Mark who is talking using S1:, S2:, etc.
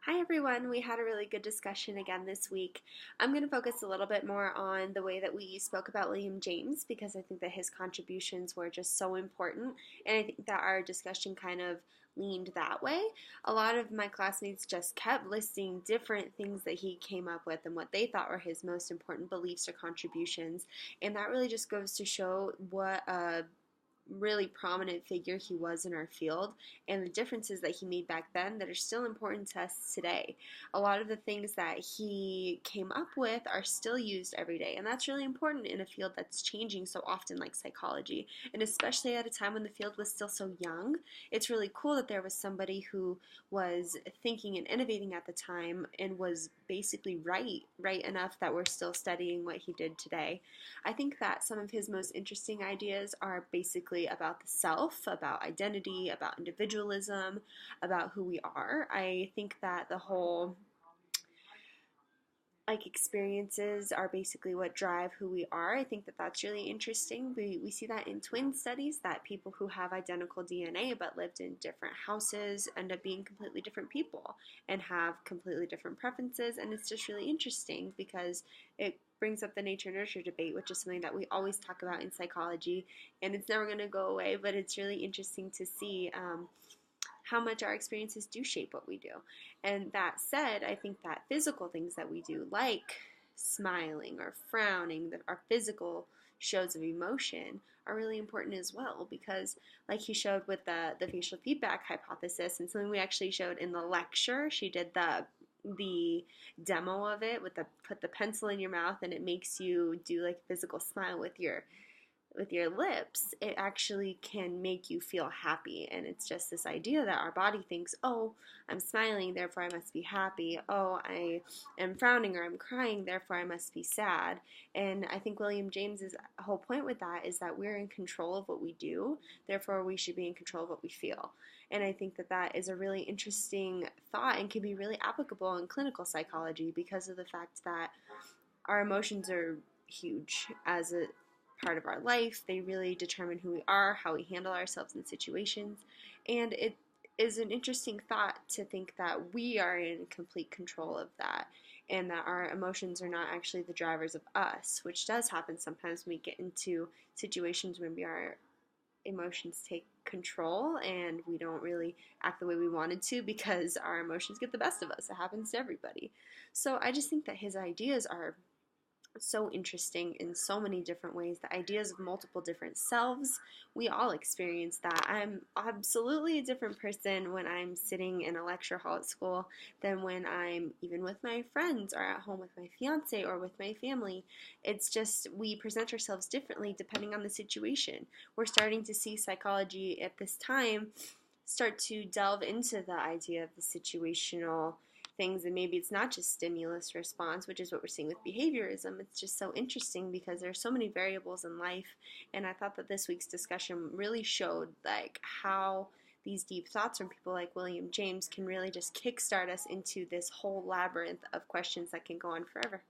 S1: Hi everyone, we had a really good discussion again this week. I'm going to focus a little bit more on the way that we spoke about William James because I think that his contributions were just so important, and I think that our discussion kind of leaned that way. A lot of my classmates just kept listing different things that he came up with and what they thought were his most important beliefs or contributions, and that really just goes to show what a really prominent figure he was in our field and the differences that he made back then that are still important to us today. A lot of the things that he came up with are still used every day, and that's really important in a field that's changing so often, like psychology, and especially at a time when the field was still so young. It's really cool that there was somebody who was thinking and innovating at the time and was basically right enough that we're still studying what he did today. I think that some of his most interesting ideas are basically about the self, about identity, about individualism, about who we are. I think that the whole experiences are basically what drive who we are. I think that that's really interesting. We see that in twin studies, that people who have identical DNA but lived in different houses end up being completely different people and have completely different preferences. And it's just really interesting because it brings up the nature nurture debate, which is something that we always talk about in psychology, and it's never going to go away. But it's really interesting to see how much our experiences do shape what we do. And that said, I think that physical things that we do, like smiling or frowning, our physical shows of emotion, are really important as well because, like he showed with the facial feedback hypothesis, and something we actually showed in the lecture, she did the demo of it with the put the pencil in your mouth and it makes you do like a physical smile with your lips. It actually can make you feel happy. And it's just this idea that our body thinks, oh, I'm smiling, therefore I must be happy. Oh, I am frowning or I'm crying, therefore I must be sad. And I think William James's whole point with that is that we're in control of what we do, therefore we should be in control of what we feel. And I think that that is a really interesting thought and can be really applicable in clinical psychology because of the fact that our emotions are huge as a part of our life. They really determine who we are, how we handle ourselves in situations. And it is an interesting thought to think that we are in complete control of that and that our emotions are not actually the drivers of us, which does happen sometimes when we get into situations where our emotions take control and we don't really act the way we wanted to because our emotions get the best of us. It happens to everybody. So I just think that his ideas are so interesting in so many different ways. The ideas of multiple different selves, we all experience that. I'm absolutely a different person when I'm sitting in a lecture hall at school than when I'm even with my friends or at home with my fiance or with my family. It's just we present ourselves differently depending on the situation. We're starting to see psychology at this time start to delve into the idea of the situational things, and maybe it's not just stimulus response, which is what we're seeing with behaviorism. It's just so interesting because there are so many variables in life, and I thought that this week's discussion really showed like how these deep thoughts from people like William James can really just kickstart us into this whole labyrinth of questions that can go on forever.